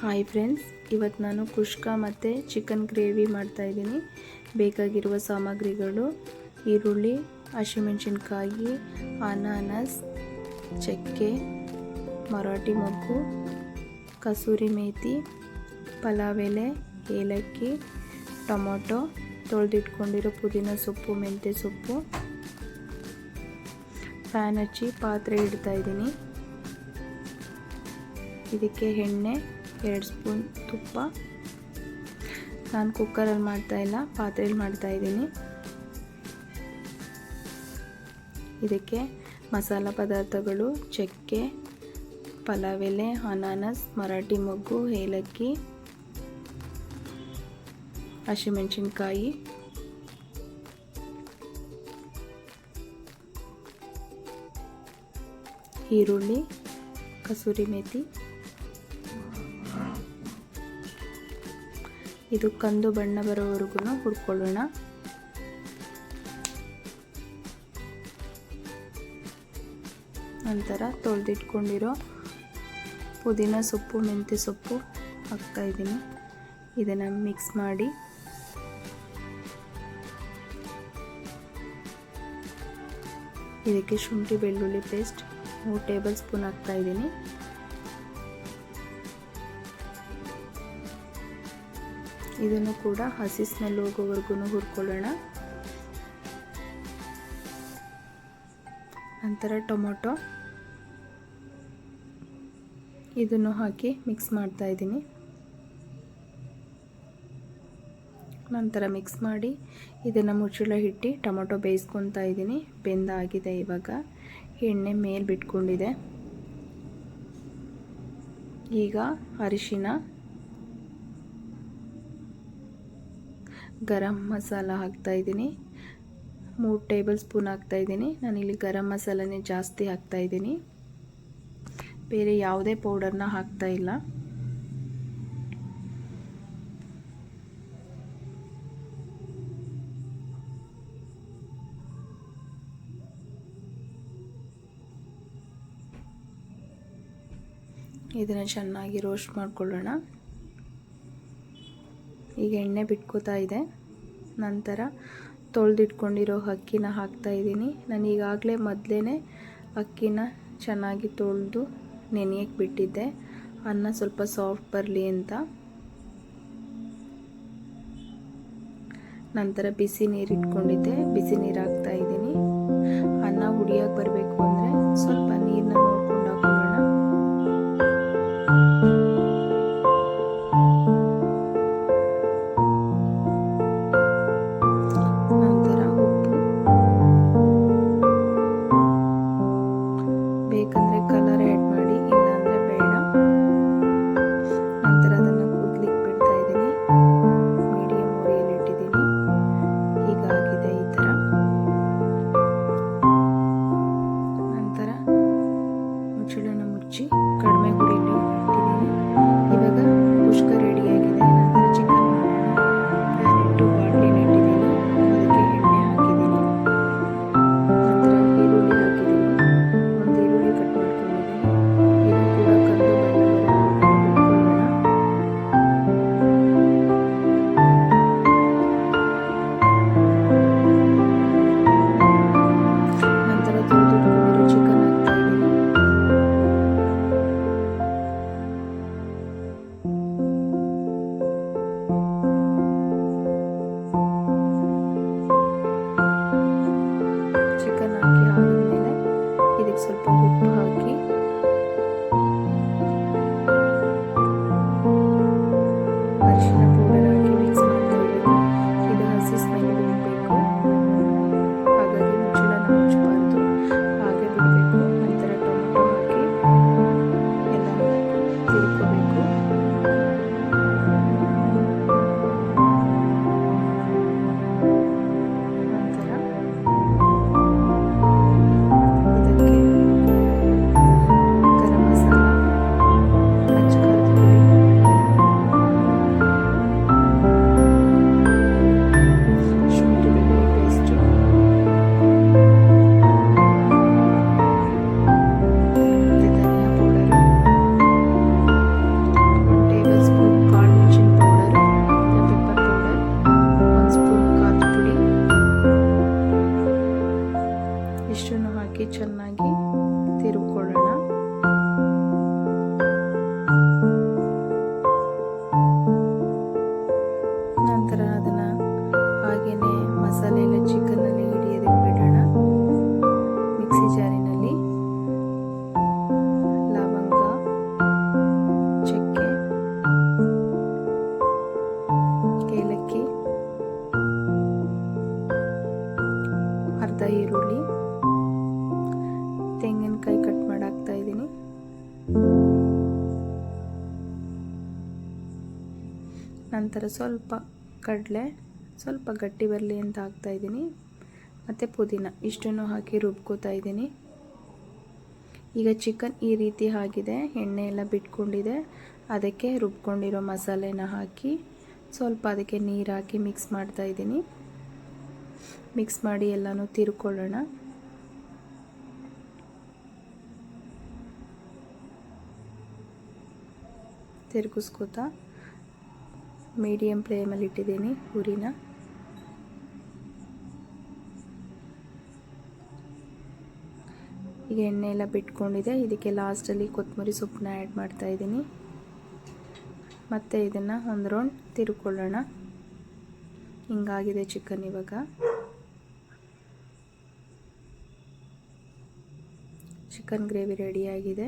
Hi friends, ಇವತ್ತು ನಾನು ಕುಷ್ಕ ಮತ್ತು ಚಿಕನ್ ಗ್ರೇವಿ ಮಾಡ್ತಾಯಿದ್ದೀನಿ. ಬೇಕಾಗಿರುವ ಸಾಮಗ್ರಿಗಳು: ಈರುಳ್ಳಿ, ಹಸಿಮೆಣಸಿನ್ಕಾಯಿ, ಅನಾನಸ್, ಚಕ್ಕೆ, ಮರಾಠಿ ಮೊಗ್ಗು, ಕಸೂರಿ ಮೇಥಿ, ಪಲಾವ್ ಎಲೆ, ಏಲಕ್ಕಿ, ಟೊಮೊಟೊ, ತೊಳೆದಿಟ್ಕೊಂಡಿರೋ ಪುದೀನ ಸೊಪ್ಪು, ಮೆಂತ್ಯ ಸೊಪ್ಪು. ಪ್ಯಾನ್ ಹಚ್ಚಿ ಪಾತ್ರೆ ಇಡ್ತಾಯಿದ್ದೀನಿ. ಇದಕ್ಕೆ ಎಣ್ಣೆ, 2 ಸ್ಪೂನ್ ತುಪ್ಪ. ನಾನು ಕುಕ್ಕರಲ್ಲಿ ಮಾಡ್ತಾಯಿಲ್ಲ, ಪಾತ್ರೆಯಲ್ಲಿ ಮಾಡ್ತಾಯಿದ್ದೀನಿ. ಇದಕ್ಕೆ ಮಸಾಲ ಪದಾರ್ಥಗಳು: ಚಕ್ಕೆ, ಪಲಾವ್ ಎಲೆ, ಅನಾನಸ್, ಮರಾಠಿ ಮೊಗ್ಗು, ಏಲಕ್ಕಿ, ಹಸಿಮೆಣಸಿನ್ಕಾಯಿ, ಈರುಳ್ಳಿ, ಕಸೂರಿ ಮೇಥಿ. ಇದು ಕಂದು ಬಣ್ಣ ಬರೋವರೆಗೂ ಹುರ್ಕೊಳ್ಳೋಣ. ನಂತರ ತೊಳೆದಿಟ್ಕೊಂಡಿರೋ ಪುದೀನ ಸೊಪ್ಪು, ಮೆಂತ್ಯ ಸೊಪ್ಪು ಹಾಕ್ತಾಯಿದ್ದೀನಿ. ಇದನ್ನು ಮಿಕ್ಸ್ ಮಾಡಿ ಇದಕ್ಕೆ ಶುಂಠಿ ಬೆಳ್ಳುಳ್ಳಿ ಪೇಸ್ಟ್ 3 ಟೇಬಲ್ ಸ್ಪೂನ್ ಹಾಕ್ತಾಯಿದ್ದೀನಿ. ಇದನ್ನು ಕೂಡ ಹಸಿ ಸ್ಮೆಲ್ ಹೋಗೋವರೆಗೂ ಹುರ್ಕೊಳ್ಳೋಣ. ನಂತರ ಟೊಮೊಟೊ, ಇದನ್ನು ಹಾಕಿ ಮಿಕ್ಸ್ ಮಾಡ್ತಾ ಇದ್ದೀನಿ. ನಂತರ ಮಿಕ್ಸ್ ಮಾಡಿ ಇದನ್ನು ಮುಚ್ಚಳ ಇಟ್ಟು ಟೊಮೊಟೊ ಬೇಯಿಸ್ಕೊತಾ ಇದ್ದೀನಿ. ಬೆಂದಾಗಿದೆ. ಇವಾಗ ಎಣ್ಣೆ ಮೇಲೆ ಬಿಟ್ಕೊಂಡಿದೆ. ಈಗ ಅರಿಶಿನ, ಗರಂ ಮಸಾಲ ಹಾಕ್ತಾಯಿದ್ದೀನಿ. 3 ಟೇಬಲ್ ಸ್ಪೂನ್ ಹಾಕ್ತಾಯಿದ್ದೀನಿ. ನಾನಿಲ್ಲಿ ಗರಂ ಮಸಾಲನೇ ಜಾಸ್ತಿ ಹಾಕ್ತಾಯಿದ್ದೀನಿ, ಬೇರೆ ಯಾವುದೇ ಪೌಡರ್ನ ಹಾಕ್ತಾಯಿಲ್ಲ. ಇದನ್ನು ಚೆನ್ನಾಗಿ ರೋಸ್ಟ್ ಮಾಡ್ಕೊಳ್ಳೋಣ. ಈಗ ಎಣ್ಣೆ ಬಿಟ್ಕೋತಾ ಇದೆ. ನಂತರ ತೊಳೆದಿಟ್ಕೊಂಡಿರೋ ಅಕ್ಕಿನ ಹಾಕ್ತಾಯಿದ್ದೀನಿ. ನಾನು ಈಗಾಗಲೇ ಮೊದಲೇ ಅಕ್ಕಿನ ಚೆನ್ನಾಗಿ ತೊಳೆದು ನೆನೆಯಕ್ಕೆ ಬಿಟ್ಟಿದ್ದೆ, ಅನ್ನ ಸ್ವಲ್ಪ ಸಾಫ್ಟ್ ಬರಲಿ ಅಂತ. ನಂತರ ಬಿಸಿ ನೀರು ಇಟ್ಕೊಂಡಿದ್ದೆ, ಬಿಸಿ ನೀರು ಹಾಕ್ತಾಯಿದ್ದೀನಿ. ಅನ್ನ ಹುಡಿಯೋಕೆ ಬರಬೇಕು ಅಂದರೆ ಸ್ವಲ್ಪ ನೀರನ್ನ ನೋಡ್ಕೊಂಡು ಹಾಕೊಳ್ಳೋಣ. ನಂತರ ಉಪ್ಪು, ಬೇಕಂದರೆ ಕಲರ್ ಆ್ಯಡ್ ಮಾಡಿ, ಇಲ್ಲಾಂದರೆ ಬೇಡ. ನಂತರ ಅದನ್ನು ಕುದ್ಲಿಕ್ಕೆ ಬಿಡ್ತಾ ಇದ್ದೀನಿ. ಮೀಡಿಯಮ್ ಉರಿಯಲ್ಲಿ ಇಟ್ಟಿದ್ದೀನಿ. ಹೀಗಾಗಿದೆ ಈ ಥರ. ನಂತರ ಸ್ವಲ್ಪ ಕಡಲೆ, ಸ್ವಲ್ಪ ಗಟ್ಟಿ ಬರಲಿ ಅಂತ ಹಾಕ್ತಾಯಿದ್ದೀನಿ, ಮತ್ತು ಪುದೀನ ಇಷ್ಟನ್ನು ಹಾಕಿ ರುಬ್ಕೋತಾ ಇದ್ದೀನಿ. ಈಗ ಚಿಕನ್ ಈ ರೀತಿ ಆಗಿದೆ, ಎಣ್ಣೆ ಎಲ್ಲ ಬಿಟ್ಕೊಂಡಿದೆ. ಅದಕ್ಕೆ ರುಬ್ಕೊಂಡಿರೋ ಮಸಾಲೆನ ಹಾಕಿ ಸ್ವಲ್ಪ ಅದಕ್ಕೆ ನೀರು ಹಾಕಿ ಮಿಕ್ಸ್ ಮಾಡ್ತಾಯಿದ್ದೀನಿ. ಮಿಕ್ಸ್ ಮಾಡಿ ಎಲ್ಲನೂ ತಿರ್ಕೊಳ್ಳೋಣ. ತಿರುಗಿಸ್ಕೋತಾ ಮೀಡಿಯಮ್ ಫ್ಲೇಮಲ್ಲಿ ಇಟ್ಟಿದ್ದೀನಿ ಉರಿನ. ಈಗ ಎಣ್ಣೆ ಎಲ್ಲ ಬಿಟ್ಕೊಂಡಿದೆ. ಇದಕ್ಕೆ ಲಾಸ್ಟಲ್ಲಿ ಕೊತ್ತಂಬರಿ ಸೊಪ್ಪನ್ನ ಆ್ಯಡ್ ಮಾಡ್ತಾಯಿದ್ದೀನಿ. ಮತ್ತು ಇದನ್ನು ಒಂದು ರೌಂಡ್ ತಿರ್ಕೊಳ್ಳೋಣ. ಹಿಂಗಾಗಿದೆ ಚಿಕನ್. ಇವಾಗ ಚಿಕನ್ ಗ್ರೇವಿ ರೆಡಿಯಾಗಿದೆ.